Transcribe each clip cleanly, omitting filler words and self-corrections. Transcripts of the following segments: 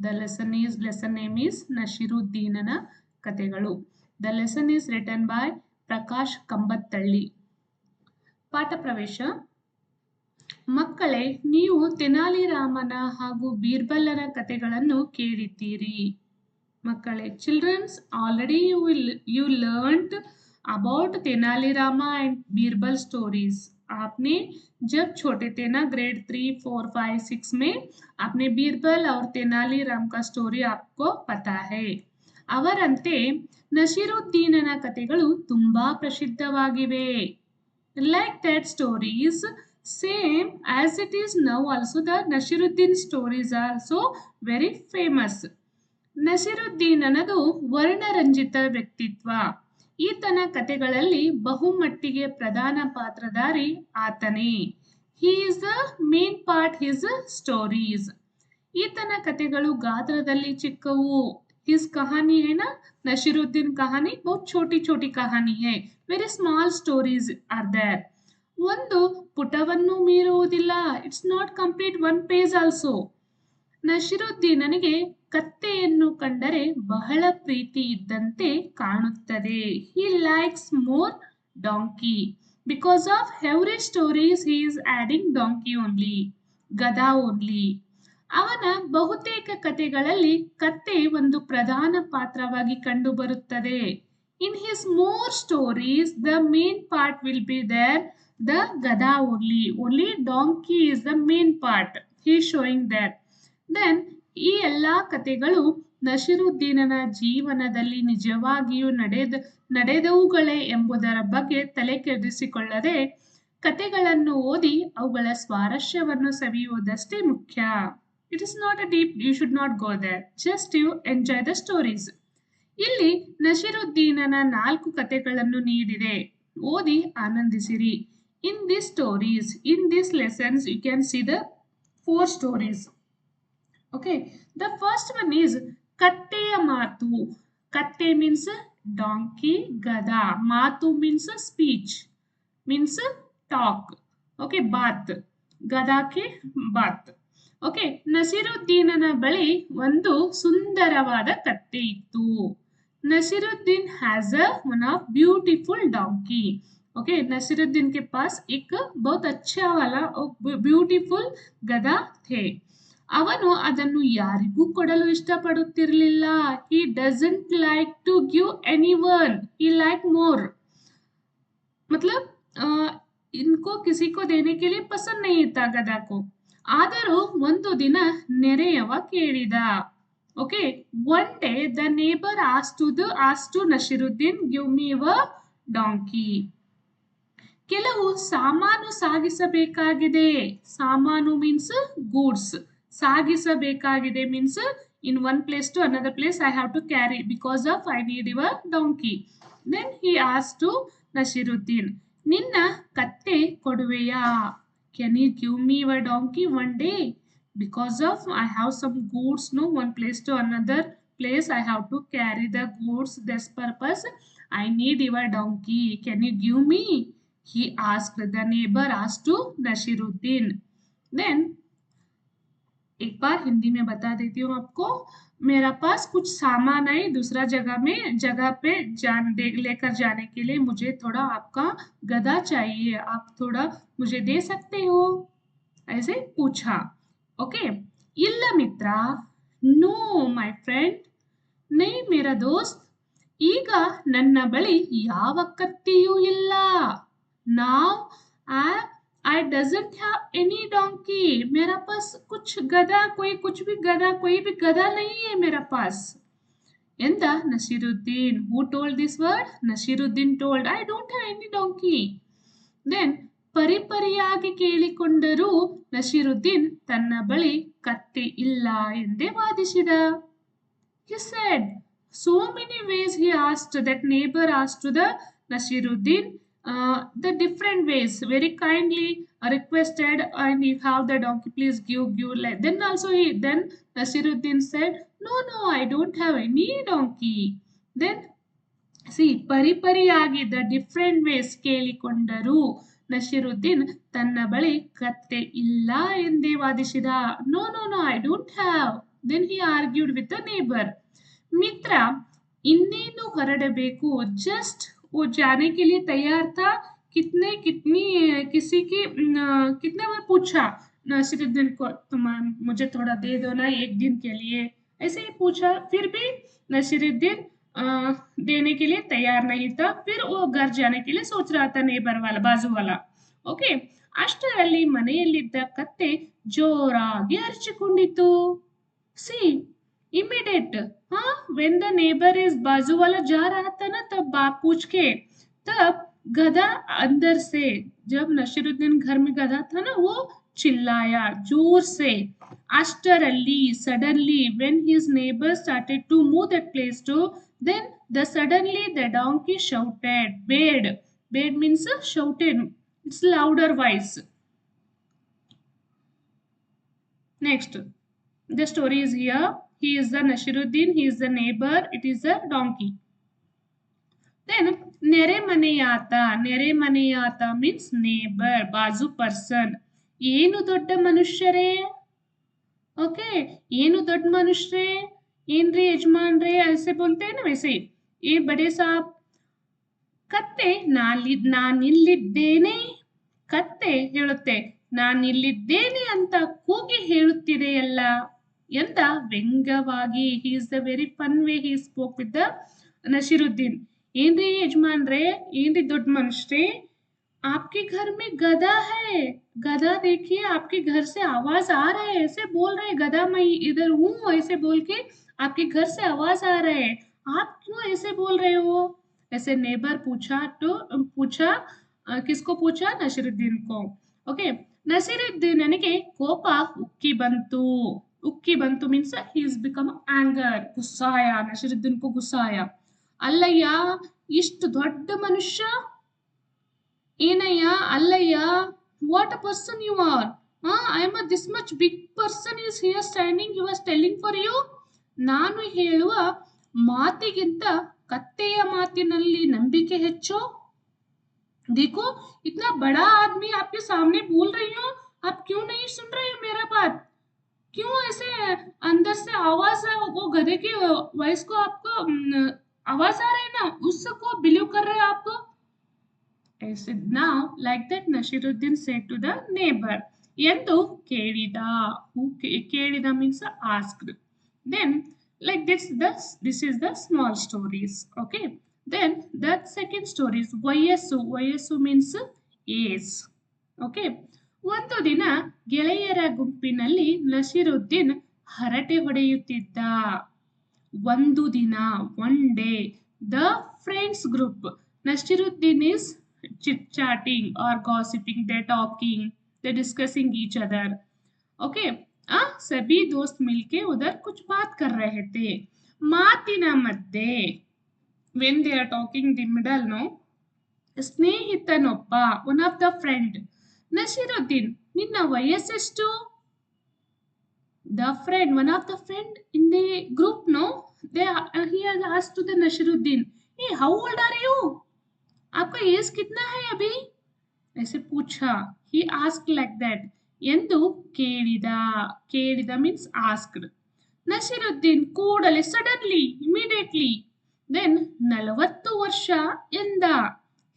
The lesson name is ನಶೀರುದ್ದೀನನ ಕಥೆಗಳು. The lesson is written by Prakash Kambathalli. ಪಾಠ ಪ್ರವೇಶ. ಮಕ್ಕಳೇ, ನೀವು ತೆನಾಲಿ ರಾಮನ ಹಾಗೂ ಬೀರ್ಬಲನ ಕಥೆಗಳನ್ನು ಕೇಳಿದ್ದೀರಿ. ಮಕ್ಕಳೇ, childrens, already you learnt about Tenali Rama and Birbal stories. आपने जब छोटे थे ना, ग्रेड 3, 4, 5, 6 में, आपने बीरबल और तेनाली राम का स्टोरी आपको पता है. ಅವರಂತೆ ನಶೀರುದ್ದೀನನ ಕಥೆಗಳು ತುಂಬಾ ಪ್ರಸಿದ್ಧವಾಗಿವೆ. Like that stories, same as it is now also, the Nashiruddin stories are also very famous. ನಶೀರುದ್ದೀನ್ ಅನ್ನೋದು ವರ್ಣರಂಜಿತ ವ್ಯಕ್ತಿತ್ವ. ಈತನ ಕಥೆಗಳಲ್ಲಿ ಬಹುಮಟ್ಟಿಗೆ ಪ್ರಧಾನ ಪಾತ್ರಧಾರಿ ಆತನೇ. He is the main part his stories. ಈತನ ಕಥೆಗಳು ಗಾತ್ರದಲ್ಲಿ ಚಿಕ್ಕವು. His कहानी है ना, नशीरुद्दीन कहानी बहुत छोटी छोटी कहानी है. Very small stories are there. ಒಂದು ಪುಟವನ್ನು ಮೀರುವುದಿಲ್ಲ. It's not complete one page also. ನಶೀರುದ್ದೀನನಿಗೆ ಕತ್ತೆಯನ್ನು ಕಂಡರೆ ಬಹಳ ಪ್ರೀತಿ ಇದ್ದಂತೆ ಕಾಣುತ್ತದೆ. He likes more donkey. Because of every stories he is adding donkey only, ಗದಾ only. ಅವನ ಬಹುತೇಕ ಕಥೆಗಳಲ್ಲಿ ಕತ್ತೆ ಒಂದು ಪ್ರಧಾನ ಪಾತ್ರವಾಗಿ ಕಂಡುಬರುತ್ತದೆ. In his more stories, the main part will be there, the ಗದಾ only. Only donkey is the main part. He is showing that. Then ಈ ಎಲ್ಲಾ ಕಥೆಗಳು ನಶೀರುದ್ದೀನನ ಜೀವನದಲ್ಲಿ ನಿಜವಾಗಿಯೂ ನಡೆದವುಗಳೇ ಎಂಬುದರ ಬಗ್ಗೆ ತಲೆ ಕೆಡಿಸಿಕೊಳ್ಳದೆ ಕಥೆಗಳನ್ನು ಓದಿ ಅವುಗಳ ಸ್ವಾರಸ್ಯವನ್ನು ಸವಿಯುವುದಷ್ಟೇ ಮುಖ್ಯ. It is not a deep, you should not go there. Just you enjoy the stories. ಇಲ್ಲಿ ನಶೀರುದ್ದೀನನ 4 ಕಥೆಗಳನ್ನು ನೀಡಿದೆ. ಓದಿ ಆನಂದಿಸಿರಿ. In these stories, in these lessons, you can see the 4 stories. Okay, the first one is ಕತ್ತೆಯ ಮಾತು. ಕತ್ತೆ means donkey, ಗದಾ. ಮಾತು means speech, means talk. Okay, ಬಾತ್. ಗದಾಕ್ಕೆ ಬಾತ್. ಓಕೆ, ನಶೀರುದ್ದೀನನ ಬಳಿ ಒಂದು ಸುಂದರವಾದ ಕತ್ತೆ ಇತ್ತು. Nasiruddin has one of beautiful donkey. Okay, Nasiruddin के पास एक बहुत अच्छा वाला ब्यूटीफुल गधा थे. ಅವನು ಅದನ್ನು ಯಾರಿಗೂ ಕೊಡಲು ಇಷ್ಟಪಡುತ್ತಿರಲಿಲ್ಲ. He doesn't like to give anyone. He like more. मतलब इनको किसी को देने के लिए पसंद नहीं था गधा को. ಆದರೂ ಒಂದು ದಿನ ನೆರೆಯವ ಕೇಳಿದ. Okay, one day the neighbor asked to Nashiruddin, give me a donkey. ಕೆಲವು ಸಾಮಾನು ಸಾಗಿಸಬೇಕಾಗಿದೆ. ಸಾಮಾನು means goods. ಸಾಗಿಸಬೇಕಾಗಿದೆ means in one place to another place I have to carry, because of I need your donkey. Then he asked to Nashiruddin, ನಿನ್ನ ಕತ್ತೆ ಕೊಡುವೆಯಾ? Can you give me your donkey one day? Because of I have some goods, no, one place to another place I have to carry the goods. This purpose I need your donkey. Can you give me? He asked. The neighbor asked to Nashiruddin. Then एक बार हिंदी में बता देती हूँ आपको. मेरा पास कुछ सामान है, दूसरा जगह पे लेकर जाने के लिए मुझे थोड़ा आपका गधा चाहिए. आप थोड़ा मुझे दे सकते हो? ऐसे पूछा. ओके, ಇಲ್ಲ ಮಿತ್ರ. No my friend. नहीं मेरा दोस्त. ಈಗ ನನ್ನ ಬಳಿ ಯಾವ ಕತ್ತೆಯೂ ಇಲ್ಲ. Now I doesn't have any donkey. मेरा पास कुछ गधा, कोई भी गधा नहीं है मेरा पास. ಎಂದ ನಶೀರುದ್ದೀನ್. Who told this word? Nashiruddin told, I don't have any donkey. Then ಪರಿಪರಿಯಾಗಿ ಕೇಳಿಕೊಂಡರೂ ನಶೀರುದ್ದೀನ್ ತನ್ನ ಬಳಿ ಕತ್ತೆ ಇಲ್ಲ ಎಂದೇ ವಾದಿಸಿದ. He said so many ways. He asked, that neighbor asked to the Nashiruddin the different ways, very kindly requested, and if have the donkey please give like. Then also then Nashiruddin said, no, I don't have any donkey. Then see, ಪರಿಪರಿಯಾಗಿ the different ways ಕೇಳಿಕೊಂಡರೂ ನಶೀರುದ್ದೀನ್ ತನ್ನ ಬಳಿ ಕತ್ತೆ ಇಲ್ಲ ಎಂದೇ ವಾದಿಸಿದ. No, I don't have. Then he argued with the neighbor. मित्र ಇನ್ನೇನು ಹೊರಡಬೇಕು just वो जाने के लिए तैयार था कितने कितनी किसी की कितने बार पूछा नसीरुद्दीन को तुम मुझे थोड़ा दे दो ना एक दिन के लिए ऐसे ही पूछा फिर भी नसीरुद्दीन देने के लिए तैयार नहीं था फिर वो घर जाने के लिए सोच रहा था नेबर वाला बाजू वाला ಓಕೆ ಅಷ್ಟರಲ್ಲಿ ಮನೆಯಲ್ಲಿದ್ದ ಕತ್ತೆ ಜೋರಾಗಿ ಅರಚಿಕೊಂಡಿತು ಸಿ इमीडिएट हाँ when the neighbor is बाजू वाला जा रहा था ना तब बात पूछ के तब गधा अंदर से जब नशीरुद्दीन घर में गधा था ना वो चिल्लाया जोर से अष्टरली suddenly when his neighbor started to move that place to then suddenly the donkey shouted bayed means shouted it's louder voice next the story is here he is the Nasiruddin he is the neighbor it is a donkey then ನೆರೆ ಮನೆಯಾತ means neighbor ಬಾಜು person ಏನು ದೊಡ್ಡ ಮನುಷ್ಯರೇ okay ಏನು ದೊಡ್ಡ ಮನುಷ್ಯರೇ ಏನ್ರಿ ಯಜಮಾನ್ರೇ ऐसे बोलते हैं ना वैसे ये बड़े साहब ಕತ್ತೆ ನಾನಿಲ್ಲಿದ್ದೇನೆ ಕತ್ತೆ ಹೇಳುತ್ತೆ ನಾನಿಲ್ಲಿದ್ದೇನೆ ಅಂತ ಕೂಗಿ ಹೇಳುತ್ತಿದೆಯಲ್ಲ ಎಂತ ವ್ಯಂಗ್ಯವಾಗಿ he is the very fun way he spoke with the Naseeruddin ಏನ್ರಿ ಯಜಮಾನ್ರೇ ಏನ್ರಿ ದೊಡ್ಡ ಮನುಷ್ಯರೇ आपके घर में गधा है गधा देखिए आपके घर से आवाज आ रहा है ऐसे बोल रहे गधा मैं इधर हूँ ऐसे बोल के आपके घर से आवाज आ रहा है आप क्यों ऐसे बोल रहे हो ऐसे नेबर पूछा किसको पूछा नसीरुद्दीन को ओके नसीरुद्दीन ನನಗೆ ಕೋಪ ಉಕ್ಕಿ ಬಂತು means he is become anger गुस्सा आया नसीरुद्दीन को गुस्सा आया ಅಲ್ಲಯ್ಯ ಇಷ್ಟು ದೊಡ್ಡ ಮನುಷ್ಯ ಏನಯ್ಯ ಅಲ್ಲಯ್ಯ what a person you are I am this much big person is here standing you are telling for you ನಾನು ಹೇಳುವ ಮಾತಿಗಿಂತ ಕತ್ತೆಯ ಮಾತಿನಲ್ಲಿ ನಂಬಿಕೆ ಹೆಚ್ಚು देखो इतना बड़ा आदमी आपके सामने बोल रही हूँ आप क्यों नहीं सुन रहे हो मेरा बात क्यों ऐसे अंदर से आवाज है वो गधे की वॉइस को आपको आवाज आ रही है ना उसको बिलीव कर रहे हैं आपको ऐसे now like that Nasiruddin said to the neighbor ಎಂದು ಕೇಳಿದ means asked then like this is the small stories okay then the second story is ವಯಸ್ಸು means age okay ಒಂದು ದಿನ ಗೆಳೆಯರ ಗುಂಪಿನಲ್ಲಿ ನಸಿರುದ್ದೀನ್ ಹರಟೆ ಹೊಡೆಯುತ್ತಿದ್ದ ಒಂದು ದಿನ one day the friends group Nasiruddin is chit-chatting or gossiping they're talking they're discussing each other okay सभी दोस्त मिलके उधर कुछ बात कर रहे थे ಮಾತಿನ ಮಧ್ಯೆ when they are talking in the middle no ಸ್ನೇಹಿತನೊಬ್ಬ one of the friend ನಸಿರುದ್ದೀನ್ ನಿನ್ನ ವಯಸ್ಸೆಷ್ಟು the friend one of the friend in the group no he has asked to the Nasiruddin hey how old are you आपका as कितना है अभी ऐसे पूछा he asked like that ಎಂದು ಕೇಳಿದ means asked ನಸಿರುದ್ದೀನ್ ಕೂಡಲೇ suddenly immediately then 40 ವರ್ಷ ಎಂದ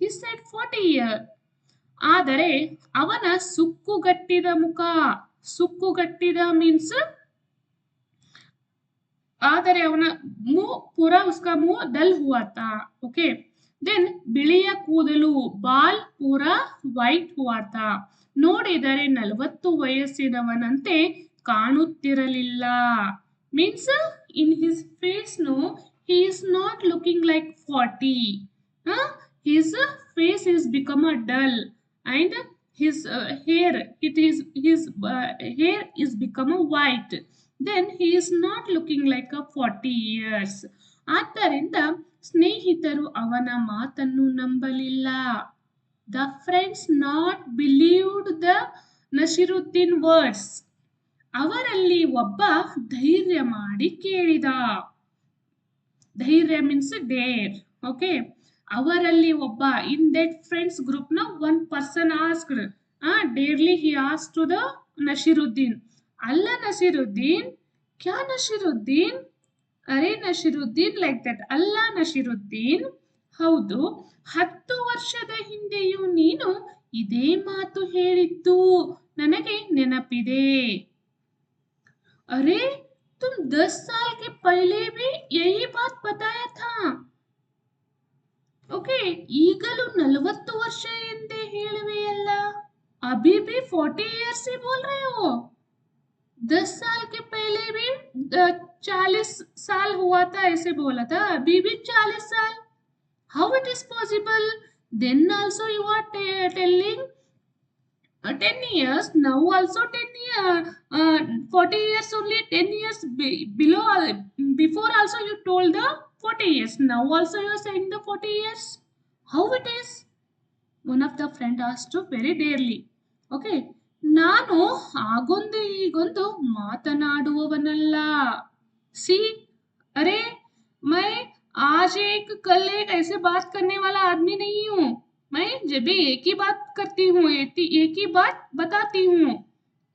he said 40 year ಆದರೆ ಅವನ ಸುಕ್ಕುಗಟ್ಟಿದ means ಆದರೆ ಅವನ पूरा उसका मुंह डल हुआ था ओके देन बिಳಿಯ ಕೂದಲು ಬಾಲ್ पूरा ವೈಟ್ हुआ था ನೋಡಿದರೆ 40 ವಯಸ್ಸಿನವನಂತೆ ಕಾಣುತ್ತಿರಲಿಲ್ಲ means in his face no he is not looking like 40 his face is become a dull and his hair is become a white then he is not looking like a 40 years ಆದ್ದರಿಂದ ಸ್ನೇಹಿತರು ಅವನ ಮಾತನ್ನು ನಂಬಲಿಲ್ಲ the friends not believed the Nasiruddin words ಅವರಲ್ಲಿ ಒಬ್ಬ ಧೈರ್ಯ ಮಾಡಿ ಕೇಳಿದ ಧೈರ್ಯ means dare okay ಅವರಲ್ಲಿ ಒಬ್ಬ in that friends group no one person asked daily he asked to the Nasiruddin ಅಲ್ಲ ನಸಿರುದ್ದೀನ್ क्या नशीरुद्दीन? ಅರೆ ನಶೀರುದ್ದೀನ್ ಲೈಕ್ ದಟ್ ಅಲ್ಲ ನಶೀರುದ್ದೀನ್. ಹೌದು, 10 ವರ್ಷದ ಹಿಂದೆಯೂ ನೀನು ಇದೇ ಮಾತು ಹೇಳಿದ್ದು ನನಗೆ ನೆನಪಿದೆ. अरे तुम 10 साल के पहले भी यही बात बताया था. ओके, ಈಗಲೂ 40 ವರ್ಷ ಎಂದೇ ಹೇಳುವೆಯಲ್ಲ. अभी भी 40 years से बोल रहे हो. 10 साल के पहले भी 40 साल हुआ था ऐसे बोला था. अभी भी 40 साल. How it is possible? Then also you are telling 10 years. Now also 10 years. 40 years only. 10 years below. Before also you told the 40 years. Now also you are saying the 40 years. How it is? One of the friend asked very dearly. Okay. ನಾನು ಆಗೊಂದು ಈಗೊಂದು ಮಾತನಾಡುವವನಲ್ಲ. सी अरे मैं आज एक कल एक ऐसे बात करने वाला आदमी नहीं हूँ. मैं जब भी एक ही बात करती हूँ, एक ही बात बताती हूँ.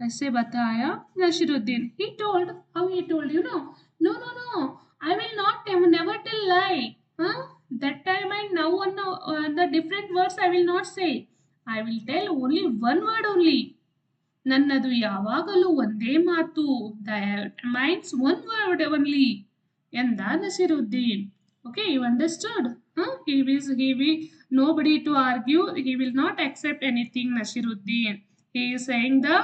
ऐसे बताया Naseeruddin. He told, how he told, you know? No, no, no. I will not never tell lie. Huh? That time and now on the different words I will not say. I will tell only one word only. ನನ್ನದು ಯಾವಾಗಲೂ ಒಂದೇ ಮಾತು. That means one word only. ಎಂದ Naseeruddin. Okay, you understood? He will nobody to argue. He will not accept anything, Nasiruddin. He is saying the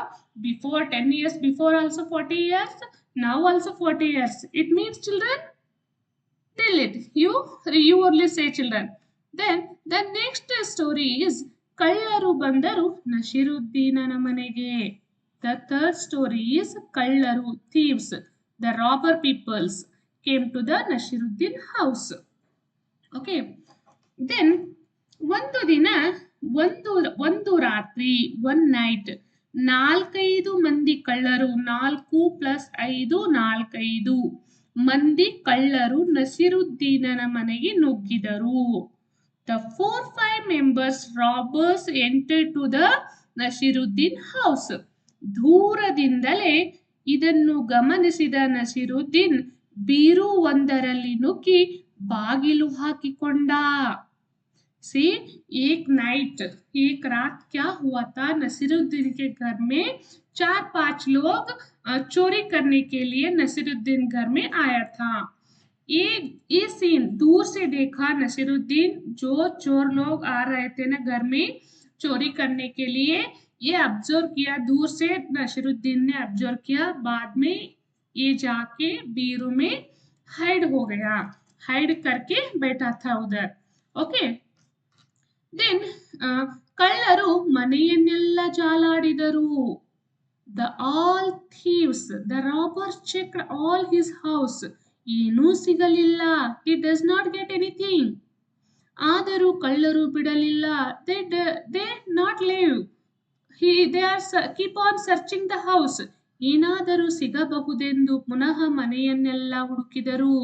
before 10 years, before also 40 years, now also 40 years. It means children, tell it. You only say children. Then the next story is ಕಳ್ಳರು ಬಂದರು ನಶೀರುದ್ದೀನನ ಮನೆಗೆ. The third story is ಕಳ್ಳರು, thieves, the robber peoples came to the Nasiruddin house. Okay. Then ಒಂದು ದಿನ ಒಂದು ರಾತ್ರಿ, one night, 4-5 ಮಂದಿ ಕಳ್ಳರು, 4 + 5 4-5 ಮಂದಿ ಕಳ್ಳರು ನಸಿರುದ್ದೀನನ ಮನೆಗೆ ನುಗ್ಗಿದರು. The 4-5 members robbers entered to the Nasiruddin house. ದೂರದಿಂದಲೇ ಇದನ್ನು ಗಮನಿಸಿದ ನಸಿರುದ್ದೀನ್ ಬೀರು ಒಂದರಲ್ಲಿ ನುಗ್ಗಿ ಬಾಗಿಲು ಹಾಕಿಕೊಂಡ. See, एक नाइट, एक रात क्या हुआ था, नसीरुद्दीन के घर में 4-5 लोग चोरी करने के लिए नसीरुद्दीन घर में आया था. ये सीन दूर से देखा नसीरुद्दीन. जो चोर लोग आ रहे थे ना घर में चोरी करने के लिए, ये ऑब्जर्व किया दूर से. नसीरुद्दीन ने ऑब्जर्व किया. बाद में ये जाके बीरू में हाइड हो गया. हाइड करके बैठा था उधर. ओके. ದೆನ್ ಕಳ್ಳರು ಮನೆಯನ್ನೆಲ್ಲ ಜಾಲಾಡಿದರು. The all thieves, the robbers checked all his house. ಏನೂ ಸಿಗಲಿಲ್ಲ. He does not get anything. ಆದರೂ ಕಳ್ಳರು ಬಿಡಲಿಲ್ಲ. They not leave. They are keep on searching the house. ಏನಾದರೂ ಸಿಗಬಹುದೆಂದು ಪುನಃ ಮನೆಯನ್ನೆಲ್ಲ ಹುಡುಕಿದರು.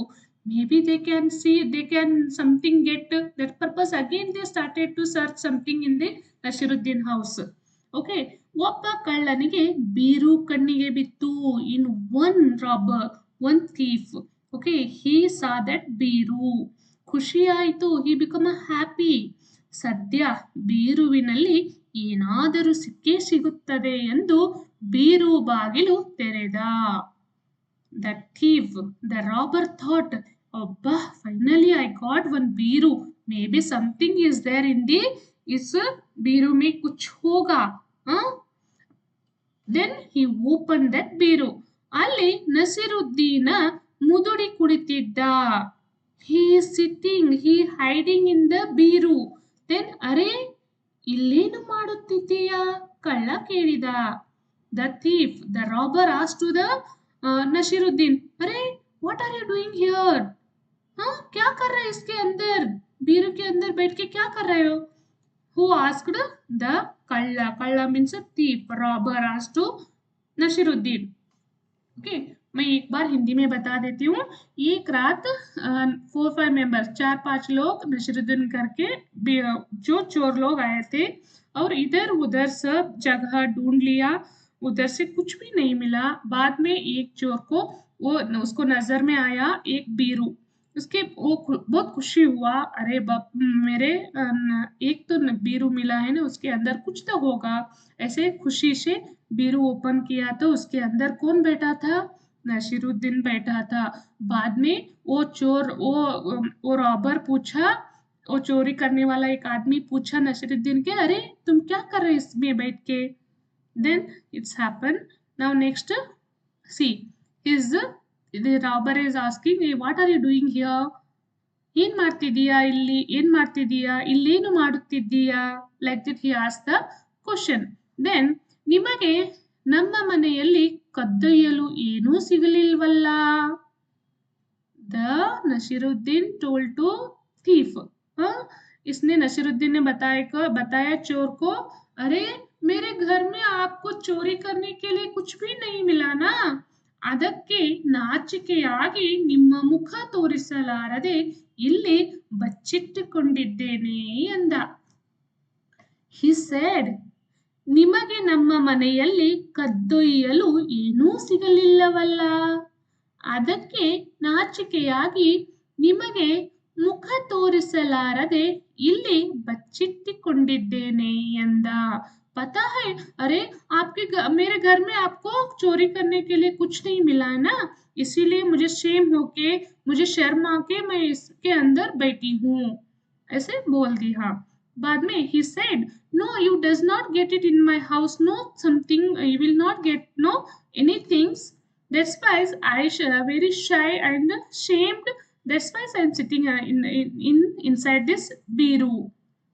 Maybe they can see, they can something get. That purpose again they started to search something in the Nasiruddin house. Okay. ಒಬ್ಬ ಕಳ್ಳನಿಗೆ ಬೀರು ಕಣ್ಣಿಗೆ ಬಿತ್ತು. In one robber, one thief. Okay. He saw that ಬೀರು. ಖುಷಿ ಆಯಿತು. He become happy. ಸದ್ಯ ಬೀರುವಿನಲ್ಲಿ ಏನಾದರೂ ಸಿಕ್ಕೇ ಸಿಗುತ್ತದೆ ಎಂದು ಬೀರು ಬಾಗಿಲು ತೆರೆದ. The thief, the robber thought, Abba, finally I got one Biru. Maybe something is there in the is Biru mein kuch hoga. Then he opened that Biru. Ali Nasiruddin mududi kuditidda. He is sitting, he hiding in the Biru. Then are illenu maduttidiya? Kalla kelida. The thief, the robber asked to the Naseeruddin, अरे what are you doing here? क्या कर रहे इसके अंदर, बीरू के अंदर बैठ के क्या कर रहे हो? Who asked? The kalla. Kalla means a thief. Robber asked to Naseeruddin. Okay, मैं एक बार हिंदी में बता देती हूँ. एक रात 4-5 मेंबर्स, 4-5 लोग नशीरुद्दीन करके जो चोर लोग आए थे और इधर उधर सब जगह ढूंढ लिया. उधर से कुछ भी नहीं मिला। बाद में एक चोर को वो उसको नजर में आया एक बीरू। उसके वो बहुत खुशी हुआ, अरे बाप मेरे एक तो बीरू मिला है ना, उसके अंदर कुछ तो होगा। ऐसे खुशी से बीरू ओपन किया तो उसके अंदर कौन बैठा था? नसीरुद्दीन बैठा था। बाद में वो चोर वो रॉबर पूछा, वो चोरी करने वाला एक आदमी पूछा नसीरुद्दीन के, अरे तुम क्या कर रहे इसमें बैठ के? Then it's happened. Now next, see, is the robber is asking, "Hey, what are you doing here? ಏನ್ ಮಾಡ್ತಿದ್ದೀಯಾ ಇಲ್ಲಿ? ಏನ್ ಮಾಡ್ತಿದ್ದೀಯಾ? ಇಲ್ಲೇನು ಮಾಡುತ್ತಿದ್ದೀಯಾ?" Like that he asked the question. Then ನಿಮಗೆ ನಮ್ಮ ಮನೆಯಲ್ಲಿ ಕದ್ದೊಯ್ಯಲು ಏನೂ ಸಿಗಲಿಲ್ವಲ್ಲ? The Naseeruddin told to thief. हाँ, इसने नसीरुद्दीन ने बताया चोर को, अरे मेरे घर में आपको चोरी करने के लिए कुछ भी नहीं मिला ना, ಅದಕ್ಕೆ ನಾಚಿಕೆಯಾಗಿ ನಿಮ್ಮ ಮುಖ ತೋರಿಸಲಾರದೆ ಇಲ್ಲಿ ಬಚ್ಚಿಟ್ಟುಕೊಂಡಿದ್ದೇನೆ ಎಂದ. He said, ನಿಮಗೆ ನಮ್ಮ ಮನೆಯಲ್ಲಿ ಕದ್ದೊಯ್ಯಲು ಏನೂ ಸಿಗಲಿಲ್ಲವಲ್ಲ, ಅದಕ್ಕೆ ನಾಚಿಕೆಯಾಗಿ ನಿಮಗೆ ಮುಖ ತೋರಿಸಲಾರದೆ ಇಲ್ಲಿ ಬಚ್ಚಿಟ್ಟುಕೊಂಡಿದ್ದೇನೆ ಎಂದ. पता है, अरे मेरे घर में आपको चोरी करने के लिए कुछ नहीं मिला है ना, इसीलिए मुझे मुझे शर्म आके मैं इसके अंदर बैठी हूँ, ऐसे बोल दिया। बाद में he said, no, you does not get it in my house, no something, you will not get no anything. That's why I very shy and shamed. That's why I'm sitting inside this biru.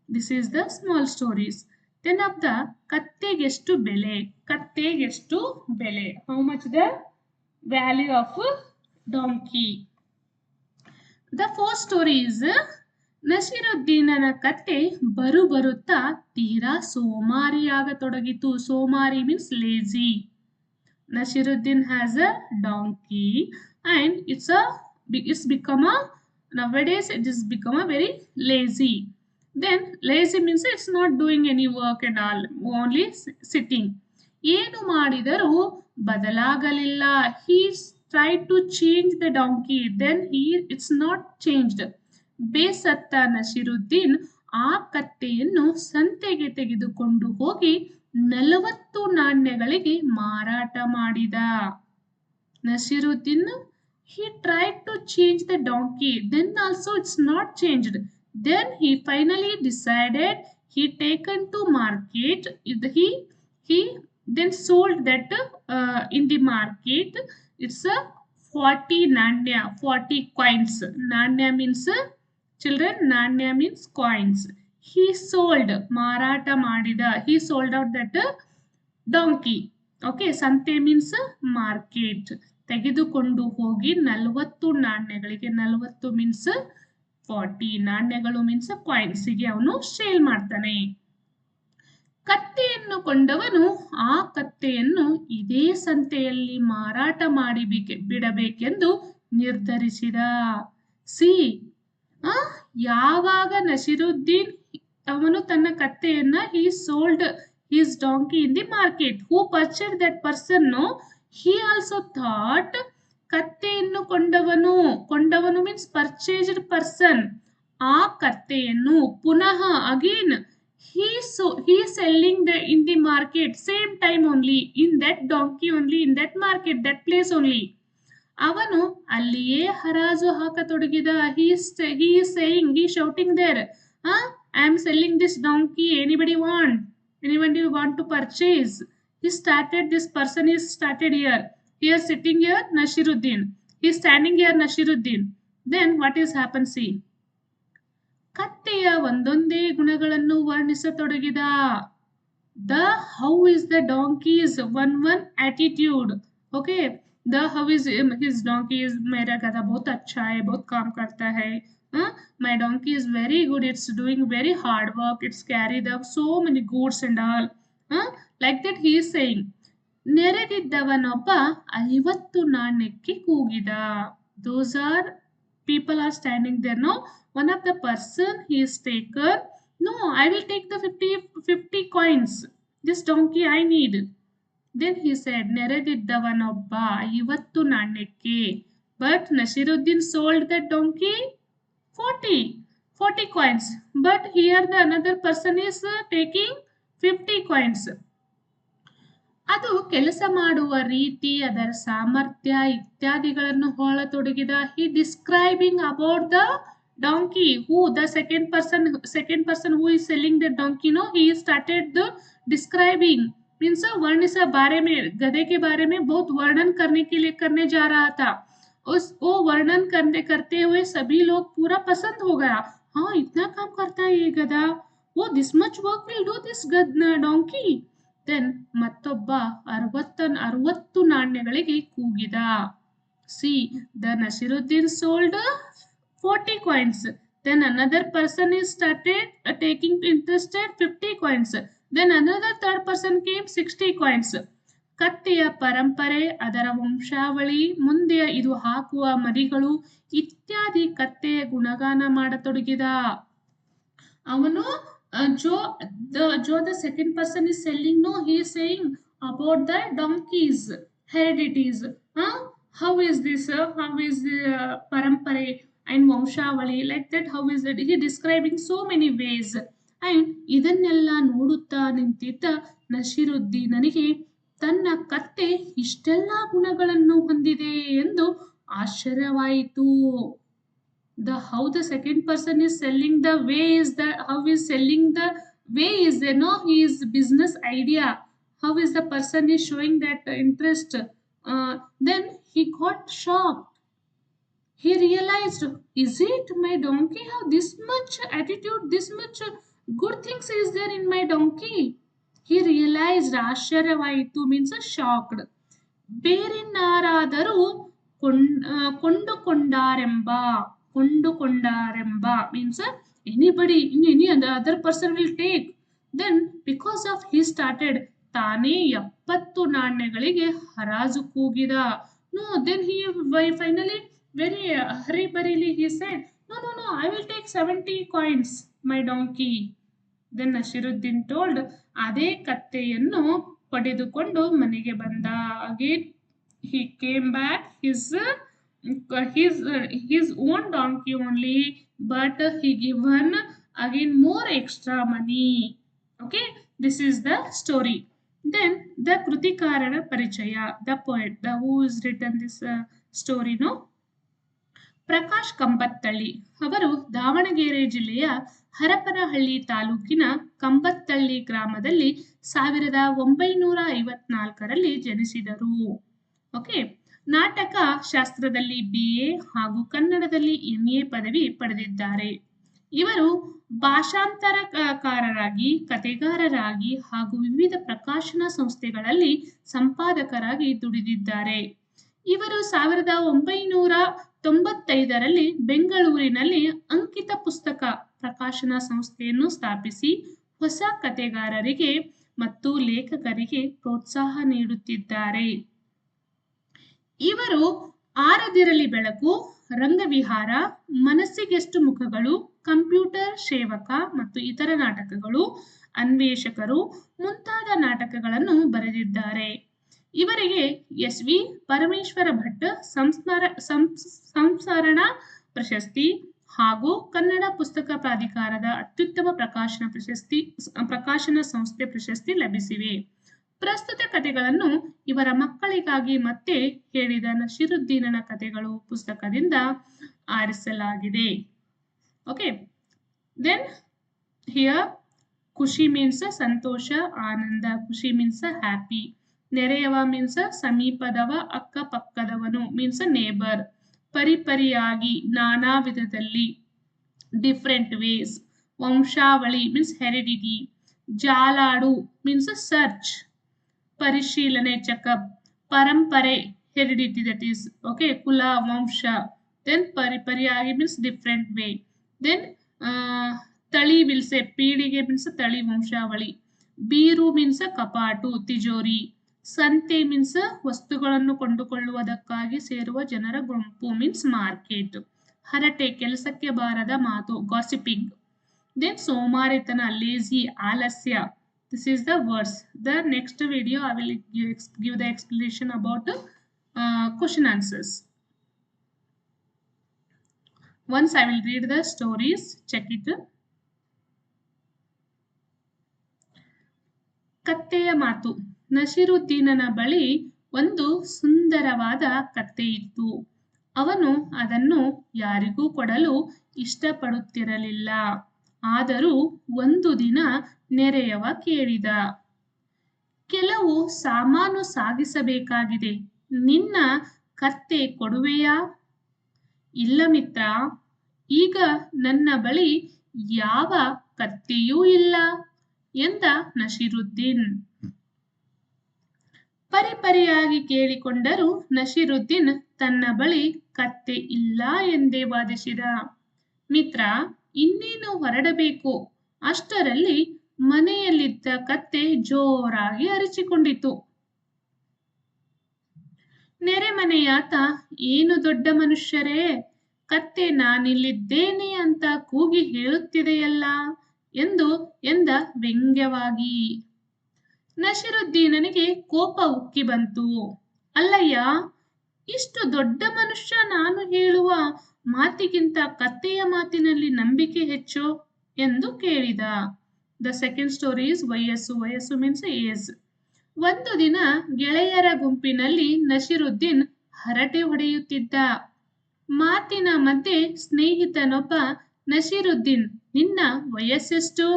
This is the small stories. Then of the kattegestu bele. Kattegestu bele. How much the value of a donkey? The fourth story is ನಸೀರುದ್ದೀನನ ಕತ್ತೆ ಬರುತ್ತಾ ತೀರಾ ಸೋಮಾರಿಯಾಗತೊಡಗಿತು. ಸೋಮಾರಿ means lazy. Nasiruddin has a donkey and it's become a, nowadays it has become a very lazy. Then lazy means it's not doing any work and all, only sitting. ಏನು ಮಾಡಿದರೂ ಬದಲಾಗಲಿಲ್ಲ. He tried to change the donkey, then it's not changed. ಬೇಸತ್ತ ನಸೀರುದ್ದೀನ್ ಆ ಕತ್ತೆಯನ್ನು ಸಂತೆಗೆ ತೆಗೆದುಕೊಂಡು ಹೋಗಿ 40 ನಾಣ್ಯಗಳಿಗೆ ಮಾರಾಟ ಮಾಡಿದ. Naseeruddin he tried to change the donkey, then also it's not changed. Then he finally decided, he taken to market, he then sold that in the market. It's a 40 nanya, 40 coins. Nanya means children, nanya means coins. He sold, ಮಾರಾಟ ಮಾಡಿದ, he sold out that donkey. Okay, ಸಂತೆ means market. ತೆಗೆದುಕೊಂಡು ಹೋಗಿ 40 ನಾಣ್ಯಗಳಿಗೆ, 40 means 40, ನಾಣ್ಯಗಳು means coins ಗೆ ಅವನು sale ಮಾಡ್ತಾನೆ. ಕತ್ತೆಯನ್ನು ಕೊಂಡವನು ಆ ಕತ್ತೆಯನ್ನು ಇದೇ ಸಂತೆಯಲ್ಲಿ ಮಾರಾಟ ಮಾಡಿ ಬಿಡಬೇಕೆಂದು ನಿರ್ಧರಿಸಿದ. ಸಿ, ಯಾವಾಗ ನಸೀರುದ್ದೀನ್ ಅವನು ತನ್ನ ಕತ್ತೆಯನ್ನ he sold his donkey in the market, who purchased that person, no, he also thought ಕತ್ತೆಯನ್ನು ಕೊಂಡವನು means purchased person, ಆ ಕತ್ತೆಯನ್ನು ಪುನಃ again he selling in the market, same time only, in that donkey only, in that market, that place only. ಅವನು ಅಲ್ಲಿಯೇ ಹರಾಜು ಹಾಕತೊಡಗಿದ. he is saying, he is shouting there, I am selling this donkey, anybody want to purchase? This person is started here sitting here Nasiruddin, he is standing here Nasiruddin. Then what is happened, see, ಕತ್ತೆಯ ಒಂದೊಂದೇ ಗುಣಗಳನ್ನು ವರ್ಣಿಸತೊಡಗಿದ. how is the donkey's one attitude. Okay, how is his donkey is, मेरा गधा बहुत अच्छा है, बहुत काम करता है. My donkey is very good, it's doing very hard work, it's carried up so many goods and all. Like that he is saying. ನೆರೆದಿದ್ದವನೊಬ್ಬ 50 ನಾಣ್ಯಕ್ಕೆ ಕೂಗಿದ. Those are people are standing there, no, one of the person he is taken, no, I will take the 50 coins, this donkey I need. Then he said, ನೆರೆದಿದ್ದವನೊಬ್ಬ 50 ನಾಣ್ಯಕ್ಕೆ. But Nasiruddin sold the donkey 40 coins. But here the another person is taking 50 coins. ಅದು ಕೆಲಸ ಮಾಡುವ ರೀತಿ, ಅದರ ಸಾಮರ್ಥ್ಯ ಇತ್ಯಾದಿಗಳನ್ನು ಹೊಳತೊಡಗಿದ. He describing about the donkey. Who the second person who is selling the donkey, no, he started the describing, means वर्ण से बारे में, गधे के बारे में बहुत वर्णन करने के लिए करने जा रहा था. वो वर्णन करने करते हुए सभी लोग पूरा पसंद हो गया. हाँ, इतना काम करता है ये गधा. वो this much work will do this donkey. Then ಮತ್ತೊಬ್ಬ 60 ನಾಣ್ಯಗಳಿಗೆ ಕೂಗಿದ. See the Nasiruddin sold 40 coins. Then another person is started taking interested 50 coins. Then another third person came 60 coins. ಕತ್ತೆಯ ಪರಂಪರೆ, ಅದರ ವಂಶಾವಳಿ, ಮುಂದೆ ಇದು ಹಾಕುವ ಮರಿಗಳು ಇತ್ಯಾದಿ ಕತ್ತೆಯ ಗುಣಗಾನ ಮಾಡತೊಡಗಿದ. ಅವನು जो the second person is selling, no, he is saying about the donkeys heredities. How is this, how is the parampare and ವಂಶಾವಳಿ, like that, how is it, he describing so many ways. And ಇದನ್ನೆಲ್ಲ ನೋಡುತ್ತಾ ನಿಂತಿದ್ದ ನಸಿರುದ್ದೀನನಿಗೆ ತನ್ನ ಕತ್ತೆ ಇಷ್ಟೆಲ್ಲ ಗುಣಗಳನ್ನು ಹೊಂದಿದೆ ಎಂದು ಆಶ್ಚರ್ಯವಾಯಿತು. How the second person is selling the way is the, how is selling the way is there, no, his business idea, how is the person is showing that interest. Then he got shocked. He realized, is it my donkey have this much attitude, this much good things is there in my donkey? He realized, ಆಶ್ಚರ್ಯವಾಯಿತು means shocked. ಬೇರೆನ್ನಾರಾದರೂ ಕೊಂಡುಕೊಂಡಾರೆಂಬ means anybody, any other person will take. Then because of he started, ತಾನೇ 70 ನಾಣ್ಯಗಳಿಗೆ ಹರಾಜು ಕೂಗಿದ. No, then he finally very hurriedly he said, no, I will take 70 coins, my donkey. Then ನಸಿರುದ್ದೀನ್ told, ಅದೇ ಕತ್ತೆಯನ್ನು ಪಡೆದುಕೊಂಡು ಮನೆಗೆ ಬಂದ. Again he came back his own donkey only, but he given again more extra money. Okay, this is the story. Then the ಕೃತಿಕಾರನ ಪರಿಚಯ, the poet, the who is written this story, no, Prakash Kambathalli. ಅವರು ದಾವಣಗೆರೆ ಜಿಲ್ಲೆಯ ಹರಪನಹಳ್ಳಿ ತಾಲೂಕಿನ ಕಂಬತ್ತಳ್ಳಿ ಗ್ರಾಮದಲ್ಲಿ 1954ರಲ್ಲಿ ಜನಿಸಿದರು. Okay, ನಾಟಕ ಶಾಸ್ತ್ರದಲ್ಲಿ BA ಹಾಗೂ ಕನ್ನಡದಲ್ಲಿ MA ಪದವಿ ಪಡೆದಿದ್ದಾರೆ. ಇವರು ಭಾಷಾಂತರಕಾರರಾಗಿ, ಕಥೆಗಾರರಾಗಿ ಹಾಗೂ ವಿವಿಧ ಪ್ರಕಾಶನ ಸಂಸ್ಥೆಗಳಲ್ಲಿ ಸಂಪಾದಕರಾಗಿ ದುಡಿದಿದ್ದಾರೆ. ಇವರು 1995ರಲ್ಲಿ ಬೆಂಗಳೂರಿನಲ್ಲಿ ಅಂಕಿತ ಪುಸ್ತಕ ಪ್ರಕಾಶನ ಸಂಸ್ಥೆಯನ್ನು ಸ್ಥಾಪಿಸಿ ಹೊಸ ಕಥೆಗಾರರಿಗೆ ಮತ್ತು ಲೇಖಕರಿಗೆ ಪ್ರೋತ್ಸಾಹ ನೀಡುತ್ತಿದ್ದಾರೆ. ಇವರು ಆರದಿರಲಿ ಬೆಳಕು, ರಂಗವಿಹಾರ, ಮನಸ್ಸಿಗೆಷ್ಟು ಮುಖಗಳು, ಕಂಪ್ಯೂಟರ್ ಸೇವಕ ಮತ್ತು ಇತರ ನಾಟಕಗಳು, ಅನ್ವೇಷಕರು ಮುಂತಾದ ನಾಟಕಗಳನ್ನು ಬರೆದಿದ್ದಾರೆ. ಇವರಿಗೆ SV ಪರಮೇಶ್ವರ ಭಟ್ ಸಂಸ್ಮರಣ ಪ್ರಶಸ್ತಿ ಹಾಗೂ ಕನ್ನಡ ಪುಸ್ತಕ ಪ್ರಾಧಿಕಾರದ ಅತ್ಯುತ್ತಮ ಪ್ರಕಾಶನ ಸಂಸ್ಥೆ ಪ್ರಶಸ್ತಿ ಲಭಿಸಿವೆ. ಪ್ರಸ್ತುತ ಕಥೆಗಳನ್ನು ಇವರ ಮಕ್ಕಳಿಗಾಗಿ ಮತ್ತೆ ಹೇಳಿದ ನಸಿರುದ್ದೀನನ ಕಥೆಗಳು ಪುಸ್ತಕದಿಂದ ಆರಿಸಲಾಗಿದೆ. ಓಕೆ, ದೆನ್ ಹಿಯರ್ ಖುಷಿ ಮೀನ್ಸ್ ಸಂತೋಷ, ಆನಂದ, ಖುಷಿ ಮೀನ್ಸ್ ಹ್ಯಾಪಿ. ನೆರೆಯವ ಮೀನ್ಸ್ ಸಮೀಪದವ, ಅಕ್ಕಪಕ್ಕದವನು ಮೀನ್ಸ್ ನೇಬರ್. ಪರಿಪರಿಯಾಗಿ, ನಾನಾ ವಿಧದಲ್ಲಿ, ಡಿಫರೆಂಟ್ ವೇಸ್. ವಂಶಾವಳಿ ಮೀನ್ಸ್ ಹೆರಿಡಿಟಿ. ಜಾಲಾಡು ಮೀನ್ಸ್ ಸರ್ಚ್. ಪರಿಶೀಲನೆ ಚೆಕಪ್. ಪರಂಪರೆ ಹೆರಿಡಿಟಿ, ದಟ್ ಈಸ್ ಓಕೆ, ಕುಲ ವಂಶ. ದೆನ್ ಪರಿಪರಿಯಾಗಿ ಮೀನ್ಸ್ ಡಿಫರೆಂಟ್ ವೇ. ದೆನ್ ತಳಿ ವಿಲ್ಸೆ, ಪೀಳಿಗೆ ಮೀನ್ಸ್ ತಳಿ ವಂಶಾವಳಿ. ಬೀರು ಮೀನ್ಸ್ ಕಪಾಟು, ತಿಜೋರಿ. ಸಂತೆ ಮೀನ್ಸ್ ವಸ್ತುಗಳನ್ನು ಕೊಂಡುಕೊಳ್ಳುವುದಕ್ಕಾಗಿ ಸೇರುವ ಜನರ ಗುಂಪು ಮೀನ್ಸ್ ಮಾರ್ಕೆಟ್. ಹರಟೆ ಕೆಲಸಕ್ಕೆ ಬಾರದ ಮಾತು, ಗಾಸಿಪಿಂಗ್. ದೆನ್ ಸೋಮಾರಿತನ, ಲೇಜಿ, ಆಲಸ್ಯ. This is the verse. The next video I will give the explanation about question answers. Once I will read the stories, check it. ಕತ್ತೆಯ ಮಾತು. ನಸೀರುದ್ದೀನನ ಬಳಿ ಒಂದು ಸುಂದರವಾದ ಕತ್ತೆ ಇತ್ತು. ಅವನು ಅದನ್ನು ಯಾರಿಗೂ ಕೊಡಲು ಇಷ್ಟಪಡುತ್ತಿರಲಿಲ್ಲ. ಆದರೂ ಒಂದು ದಿನ ನೆರೆಯವ ಕೇಳಿದ, ಕೆಲವು ಸಾಮಾನು ಸಾಗಿಸಬೇಕಾಗಿದೆ, ನಿನ್ನ ಕತ್ತೆ ಕೊಡುವೆಯಾ? ಇಲ್ಲ ಮಿತ್ರ, ಈಗ ನನ್ನ ಬಳಿ ಯಾವ ಕತ್ತೆಯೂ ಇಲ್ಲ ಎಂದ ನಸೀರುದ್ದೀನ್. ಪರಿಪರಿಯಾಗಿ ಕೇಳಿಕೊಂಡರೂ ನಸೀರುದ್ದೀನ್ ತನ್ನ ಬಳಿ ಕತ್ತೆ ಇಲ್ಲ ಎಂದೇ ವಾದಿಸಿದ. ಮಿತ್ರ, ಇನ್ನೇನು ಹೊರಡಬೇಕು. ಅಷ್ಟರಲ್ಲಿ ಮನೆಯಲ್ಲಿದ್ದ ಕತ್ತೆ ಜೋರಾಗಿ ಅರಚಿಕೊಂಡಿತು. ನೆರೆಮನೆಯಾತ, ಏನು ದೊಡ್ಡ ಮನುಷ್ಯರೇ, ಕತ್ತೆ ನಾನಿಲ್ಲಿದ್ದೇನೆ ಅಂತ ಕೂಗಿ ಹೇಳುತ್ತಿದೆಯಲ್ಲ ಎಂದ ವ್ಯಂಗ್ಯವಾಗಿ. ನಸೀರುದ್ದೀನನಿಗೆ ಕೋಪ ಉಕ್ಕಿ ಬಂತು. ಅಲ್ಲಯ್ಯ, ಇಷ್ಟು ದೊಡ್ಡ ಮನುಷ್ಯ ನಾನು ಹೇಳುವ ಮಾತಿಗಿಂತ ಕತ್ತೆಯ ಮಾತಿನಲ್ಲಿ ನಂಬಿಕೆ ಹೆಚ್ಚು ಎಂದು ಕೇಳಿದ. ದ ಸೆಕೆಂಡ್ ಸ್ಟೋರಿ ಇಸ್ ವಯಸ್ಸು. ವಯಸ್ಸು ಮೀನ್ಸ್ ಏಜ್. ಒಂದು ದಿನ ಗೆಳೆಯರ ಗುಂಪಿನಲ್ಲಿ ನಸೀರುದ್ದೀನ್ ಹರಟೆ ಹೊಡೆಯುತ್ತಿದ್ದ. ಮಾತಿನ ಮಧ್ಯೆ ಸ್ನೇಹಿತನೊಬ್ಬ, ನಸೀರುದ್ದೀನ್, ನಿನ್ನ ವಯಸ್ಸೆಷ್ಟು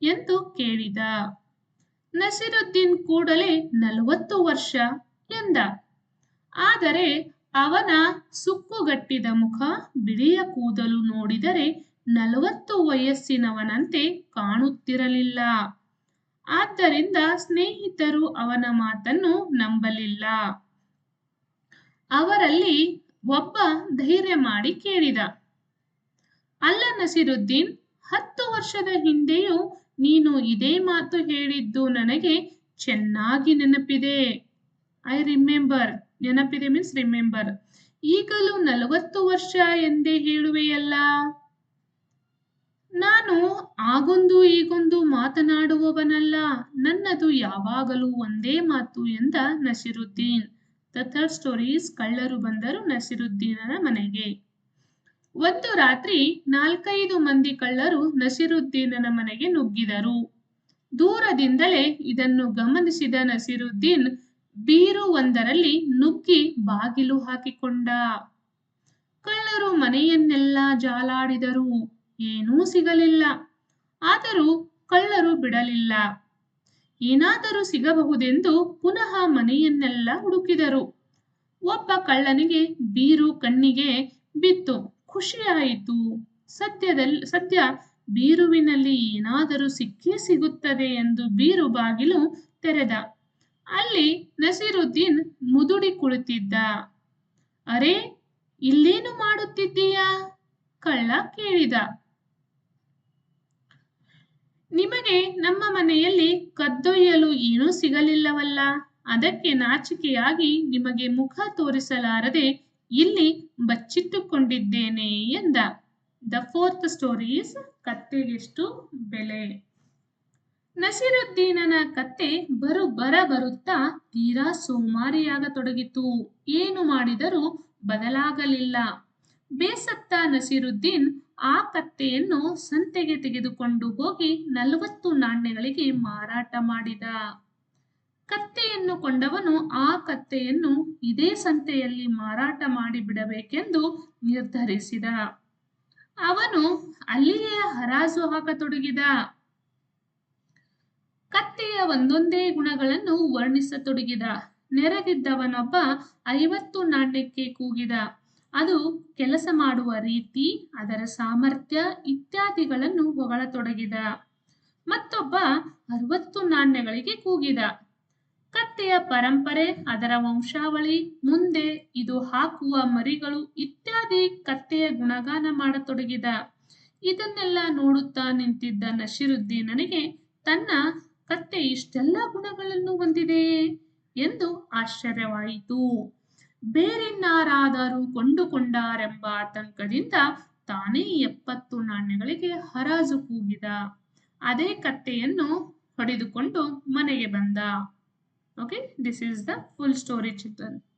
ಎಂದು ಕೇಳಿದ. ನಸೀರುದ್ದೀನ್ ಕೂಡಲೇ 40 ವರ್ಷ ಎಂದ. ಆದರೆ ಅವನ ಸುಕ್ಕುಗಟ್ಟಿದ ಮುಖ, ಬಿಳಿಯ ಕೂದಲು ನೋಡಿದರೆ 40 ವಯಸ್ಸಿನವನಂತೆ ಕಾಣುತ್ತಿರಲಿಲ್ಲ. ಆದ್ದರಿಂದ ಸ್ನೇಹಿತರು ಅವನ ಮಾತನ್ನು ನಂಬಲಿಲ್ಲ. ಅವರಲ್ಲಿ ಒಬ್ಬ ಧೈರ್ಯ ಮಾಡಿ ಕೇಳಿದ, ಅಲ್ಲ ನಸೀರುದ್ದೀನ್, 10 ವರ್ಷದ ಹಿಂದೆಯೂ ನೀನು ಇದೇ ಮಾತು ಹೇಳಿದ್ದು ನನಗೆ ಚೆನ್ನಾಗಿ ನೆನಪಿದೆ. I remember. ನೆನಪಿದೆ ಮೀನ್ಸ್ ರಿಮೆಂಬರ್. ಈಗಲೂ 40 ವರ್ಷ ಎಂದೇ ಹೇಳುವೆಯಲ್ಲ. ನಾನು ಆಗೊಂದು ಈಗೊಂದು ಮಾತನಾಡುವವನಲ್ಲ, ನನ್ನದು ಯಾವಾಗಲೂ ಒಂದೇ ಮಾತು ಎಂದ Naseeruddin. The third story is ಕಳ್ಳರು ಬಂದರು ನಸೀರುದ್ದೀನನ ಮನೆಗೆ. ಒಂದು ರಾತ್ರಿ 4-5 ಮಂದಿ ಕಳ್ಳರು ನಸೀರುದ್ದೀನನ ಮನೆಗೆ ನುಗ್ಗಿದರು. ದೂರದಿಂದಲೇ ಇದನ್ನು ಗಮನಿಸಿದ ನಸೀರುದ್ದೀನ್ ಬೀರು ಒಂದರಲ್ಲಿ ನುಗ್ಗಿ ಬಾಗಿಲು ಹಾಕಿಕೊಂಡ. ಕಳ್ಳರು ಮನೆಯನ್ನೆಲ್ಲ ಜಾಲಾಡಿದರು, ಏನೂ ಸಿಗಲಿಲ್ಲ. ಆದರೂ ಕಳ್ಳರು ಬಿಡಲಿಲ್ಲ. ಏನಾದರೂ ಸಿಗಬಹುದೆಂದು ಪುನಃ ಮನೆಯನ್ನೆಲ್ಲ ಹುಡುಕಿದರು. ಒಬ್ಬ ಕಳ್ಳನಿಗೆ ಬೀರು ಕಣ್ಣಿಗೆ ಬಿತ್ತು. ಖುಷಿಯಾಯಿತು. ಸದ್ಯ ಬೀರುವಿನಲ್ಲಿ ಏನಾದರೂ ಸಿಕ್ಕೇ ಸಿಗುತ್ತದೆ ಎಂದು ಬೀರು ಬಾಗಿಲು ತೆರೆದ. ಅಲ್ಲಿ ನಸೀರುದ್ದೀನ್ ಮುದುಡಿ ಕುಳಿತಿದ್ದ. ಅರೆ, ಇಲ್ಲೇನು ಮಾಡುತ್ತಿದ್ದೀಯಾ? ಕಳ್ಳ ಕೇಳಿದ. ನಿಮಗೆ ನಮ್ಮ ಮನೆಯಲ್ಲಿ ಕದ್ದೊಯ್ಯಲು ಏನೂ ಸಿಗಲಿಲ್ಲವಲ್ಲ, ಅದಕ್ಕೆ ನಾಚಿಕೆಯಾಗಿ ನಿಮಗೆ ಮುಖ ತೋರಿಸಲಾರದೆ ಇಲ್ಲಿ ಬಚ್ಚಿಟ್ಟುಕೊಂಡಿದ್ದೇನೆ ಎಂದ. ದ ಫೋರ್ತ್ ಸ್ಟೋರಿ ಇಸ್ ಕತ್ತೆಗೆಷ್ಟು ಬೆಲೆ. ನಸೀರುದ್ದೀನನ ಕತ್ತೆ ಬರುತ್ತಾ ತೀರಾ ಸೋಮಾರಿಯಾಗತೊಡಗಿತು. ಏನು ಮಾಡಿದರೂ ಬದಲಾಗಲಿಲ್ಲ. ಬೇಸತ್ತ ನಸೀರುದ್ದೀನ್ ಆ ಕತ್ತೆಯನ್ನು ಸಂತೆಗೆ ತೆಗೆದುಕೊಂಡು ಹೋಗಿ 40 ನಾಣ್ಯಗಳಿಗೆ ಮಾರಾಟ ಮಾಡಿದ. ಕತ್ತೆಯನ್ನು ಕೊಂಡವನು ಆ ಕತ್ತೆಯನ್ನು ಇದೇ ಸಂತೆಯಲ್ಲಿ ಮಾರಾಟ ಮಾಡಿಬಿಡಬೇಕೆಂದು ನಿರ್ಧರಿಸಿದ. ಅವನು ಅಲ್ಲಿಯೇ ಹರಾಜು ಹಾಕತೊಡಗಿದ. ಕತ್ತೆಯ ಒಂದೊಂದೇ ಗುಣಗಳನ್ನು ವರ್ಣಿಸತೊಡಗಿದ. ನೆರೆದಿದ್ದವನೊಬ್ಬ 50 ನಾಣ್ಯಕ್ಕೆ ಕೂಗಿದ. ಅದು ಕೆಲಸ ಮಾಡುವ ರೀತಿ, ಅದರ ಸಾಮರ್ಥ್ಯ ಇತ್ಯಾದಿಗಳನ್ನು ಹೊಗಳತೊಡಗಿದ. ಮತ್ತೊಬ್ಬ 60 ನಾಣ್ಯಗಳಿಗೆ ಕೂಗಿದ. ಕತ್ತೆಯ ಪರಂಪರೆ, ಅದರ ವಂಶಾವಳಿ, ಮುಂದೆ ಇದು ಹಾಕುವ ಮರಿಗಳು ಇತ್ಯಾದಿ ಕತ್ತೆಯ ಗುಣಗಾನ ಮಾಡತೊಡಗಿದ. ಇದನ್ನೆಲ್ಲ ನೋಡುತ್ತಾ ನಿಂತಿದ್ದ ನಸೀರುದ್ದೀನನಿಗೆ ತನ್ನ ಕತ್ತೆ ಇಷ್ಟೆಲ್ಲ ಗುಣಗಳನ್ನು ಹೊಂದಿದೆಯೇ ಎಂದು ಆಶ್ಚರ್ಯವಾಯಿತು. ಬೇರೆನ್ನಾರಾದರೂ ಕೊಂಡುಕೊಂಡಾರೆಂಬ ಆತಂಕದಿಂದ ತಾನೇ 70 ನಾಣ್ಯಗಳಿಗೆ ಹರಾಜು ಕೂಗಿದ. ಅದೇ ಕತ್ತೆಯನ್ನು ಹೊಡೆದುಕೊಂಡು ಮನೆಗೆ ಬಂದ. Okay, this is the full story children.